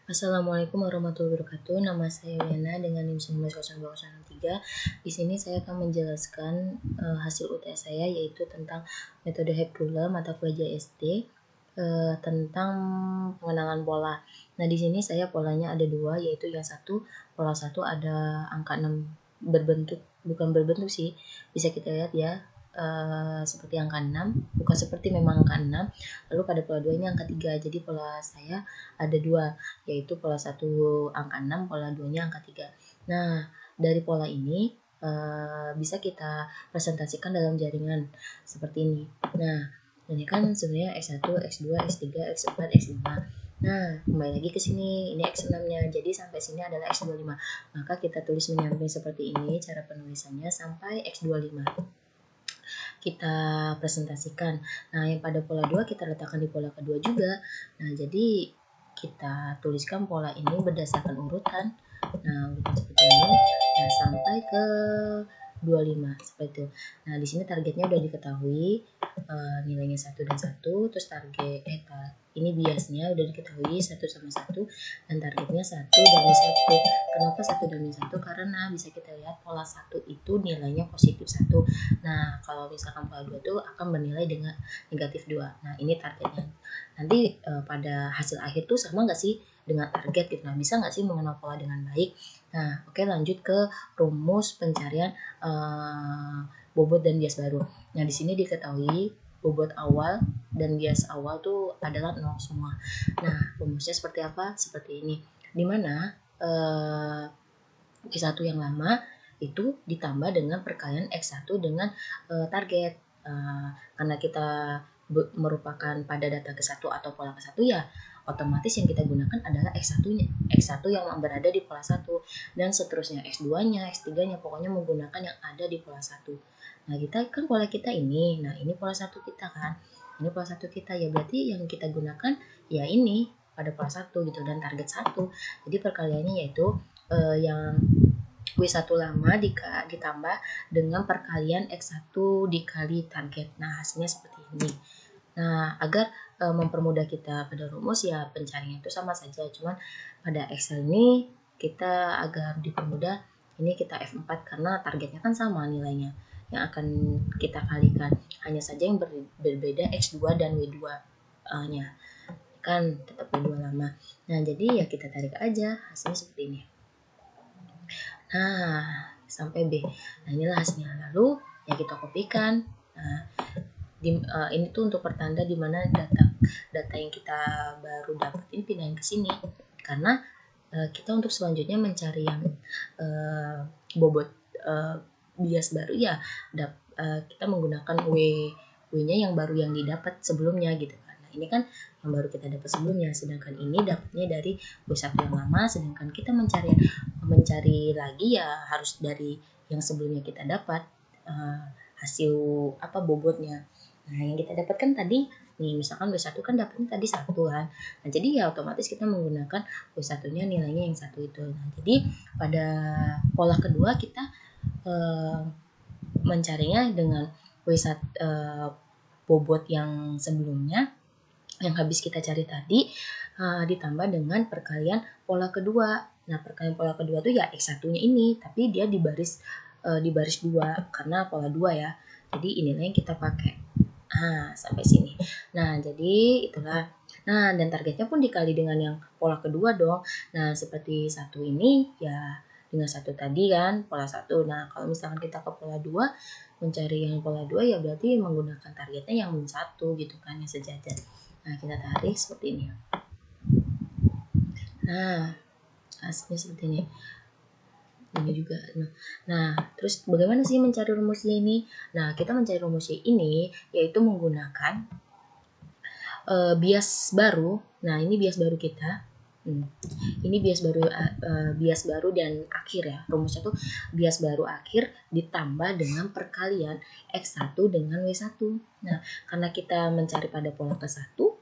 Assalamualaikum warahmatullahi wabarakatuh. Nama saya Yana dengan NIM 190203. Di sini saya akan menjelaskan hasil UTS saya, yaitu tentang metode Hepula mata kuliah JST, tentang pengenalan pola. Nah, di sini saya polanya ada dua, yaitu yang satu, pola satu ada angka 6 berbentuk, bukan berbentuk sih, bisa kita lihat ya, seperti angka 6, bukan seperti memang angka 6. Lalu pada pola 2 ini angka 3. Jadi pola saya ada dua, yaitu pola 1 angka 6, pola 2-nya angka 3. Nah, dari pola ini bisa kita presentasikan dalam jaringan seperti ini. Nah, ini kan sebenarnya X1, X2, X3, X4, X5. Nah, kembali lagi ke sini, ini X6-nya. Jadi sampai sini adalah X25. Maka kita tulis menyamping seperti ini cara penulisannya sampai X25. Kita presentasikan. Nah, yang pada pola 2 kita letakkan di pola kedua juga. Nah, jadi kita tuliskan pola ini berdasarkan urutan. Nah, urutan seperti ini. Nah, sampai ke 25 seperti itu. Nah, di sini targetnya udah diketahui, nilainya 1 dan 1, terus target ini biasnya udah diketahui 1 sama 1, dan targetnya 1 dan 1. Kenapa 1 dan 1? Karena bisa kita lihat pola 1 itu nilainya positif 1. Nah, kalau misalkan pola 2 itu akan bernilai dengan negatif 2. Nah, ini targetnya. Nanti pada hasil akhir tuh sama nggak sih dengan target gitu. Nah, bisa nggak sih mengenal pola dengan baik? Nah, oke, lanjut ke rumus pencarian bobot dan bias baru. Nah, di sini diketahui bobot awal dan bias awal tuh adalah 0 semua. Nah, rumusnya seperti apa? Seperti ini. Dimana X1 yang lama itu ditambah dengan perkalian X1 dengan target. Karena kita merupakan pada data ke-1 atau pola ke-1, ya otomatis yang kita gunakan adalah X1 yang berada di pola 1, dan seterusnya X2-nya, X3-nya, pokoknya menggunakan yang ada di pola 1. Nah, kita kan pola kita ini, nah ini pola 1 kita kan, ini pola 1 kita, ya berarti yang kita gunakan ya ini pada pola 1 gitu, dan target 1. Jadi perkaliannya yaitu yang W1 lama ditambah dengan perkalian X1 dikali target. Nah, hasilnya seperti ini. Nah, agar mempermudah kita pada rumus, ya pencariannya itu sama saja, cuman pada Excel ini kita agar dipermudah, ini kita F4 karena targetnya kan sama nilainya yang akan kita kalikan, hanya saja yang berbeda X2 dan W2 nya kan tetap W2 lama. Nah, jadi ya kita tarik aja, hasilnya seperti ini. Nah, sampai B. Nah, inilah hasilnya. Lalu ya kita kopikan. Nah, ini tuh untuk pertanda di mana data yang kita baru dapetin pindahin ke sini, karena kita untuk selanjutnya mencari yang bobot bias baru, ya kita menggunakan W-nya yang baru yang didapat sebelumnya gitu kan. Nah, ini kan yang baru kita dapat sebelumnya, sedangkan ini dapatnya dari W1 yang lama, sedangkan kita mencari lagi ya harus dari yang sebelumnya kita dapat hasil bobotnya. Nah, yang kita dapatkan tadi nih, misalkan W1 kan dapatnya tadi 1 kan. Nah, jadi ya otomatis kita menggunakan W1-nya nilainya yang 1 itu. Nah, jadi pada pola kedua kita mencarinya dengan W1 bobot yang sebelumnya yang habis kita cari tadi ditambah dengan perkalian pola kedua. Nah, perkalian pola kedua tuh ya X1-nya ini, tapi dia di baris 2 karena pola 2 ya. Jadi inilah yang kita pakai. Sampai sini. Nah, jadi itulah. Nah, dan targetnya pun dikali dengan yang pola kedua dong. Nah, seperti 1 ini ya dengan 1 tadi kan, pola 1. Nah, kalau misalkan kita ke pola 2, mencari yang pola 2 ya berarti menggunakan targetnya yang -1 gitu kan, yang sejajar. Nah, kita tarik seperti ini. Nah, hasilnya seperti ini. Ini juga. Nah, terus bagaimana sih mencari rumusnya ini? Nah, kita mencari rumusnya ini yaitu menggunakan bias baru. Nah, ini bias baru kita. Ini bias baru dan akhir ya. Rumusnya tuh bias baru akhir ditambah dengan perkalian X1 dengan W1. Nah, karena kita mencari pada pola ke-1,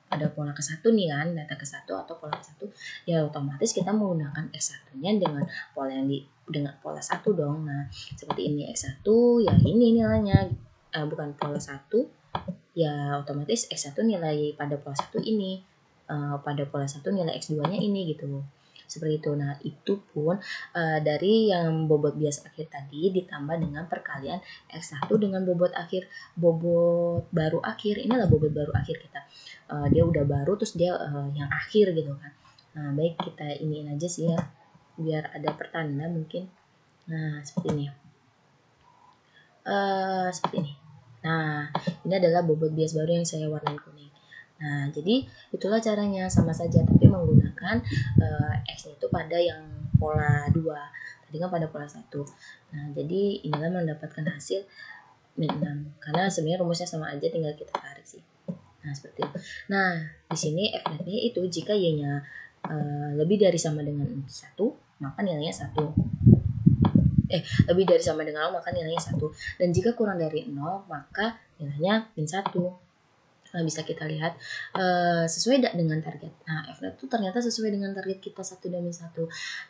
ada pola ke-1 nih kan, data ke-1 atau pola ke-1, ya otomatis kita menggunakan X1-nya dengan pola dengan pola 1 dong. Nah, seperti ini X1 ya ini nilainya, bukan pola 1, ya otomatis X1 nilai pada pola 1 ini. pada pola 1 nilai X2-nya ini gitu. Seperti itu. Nah, itu pun dari yang bobot bias akhir tadi ditambah dengan perkalian X1 dengan bobot baru akhir. Inilah bobot baru akhir kita. Dia udah baru terus dia yang akhir gitu kan. Nah, baik kita iniin aja sih ya biar ada pertanda mungkin. Nah, seperti ini. Seperti ini. Nah, ini adalah bobot bias baru yang saya warnain kuning. Nah, jadi itulah caranya, sama saja tapi menggunakan X itu pada yang pola 2. Tadi kan pada pola 1. Nah, jadi inilah mendapatkan hasil min 6. Karena sebenarnya rumusnya sama aja, tinggal kita tarik sih. Nah, seperti itu. Nah, di sini F-nya itu jika Y-nya lebih dari sama dengan 1, maka nilainya 1. Lebih dari sama dengan 0 maka nilainya 1. Dan jika kurang dari 0 maka nilainya min 1. Nah, bisa kita lihat sesuai dengan target. Nah, F itu ternyata sesuai dengan target kita 1 dan min 1.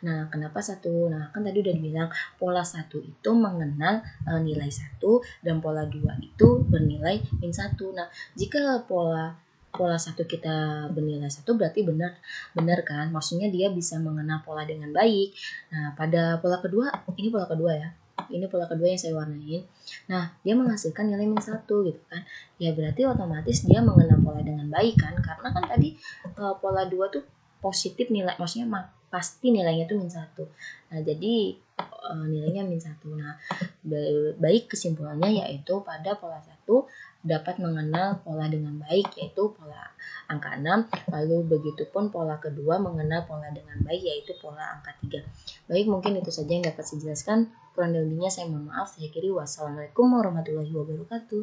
Nah, kenapa 1? Nah, kan tadi udah dibilang pola 1 itu mengenal nilai 1 dan pola 2 itu bernilai min 1. Nah, jika pola 1 kita bernilai 1 berarti benar kan? Maksudnya dia bisa mengenal pola dengan baik. Nah, pada pola kedua, ini pola kedua ya. Ini pola kedua yang saya warnain. Nah, dia menghasilkan nilai min 1 gitu kan. Ya berarti otomatis dia mengenal pola dengan baik kan. Karena kan tadi pola 2 tuh positif nilai, maksudnya pasti nilainya tuh min 1. Nah, jadi nilainya min 1. Nah, baik kesimpulannya yaitu pada pola 1 dapat mengenal pola dengan baik yaitu pola angka 6, lalu begitupun pola kedua mengenal pola dengan baik yaitu pola angka 3. Baik, mungkin itu saja yang dapat saya jelaskan. Kurang lebihnya saya mohon maaf. Saya akhiri. Wassalamualaikum warahmatullahi wabarakatuh.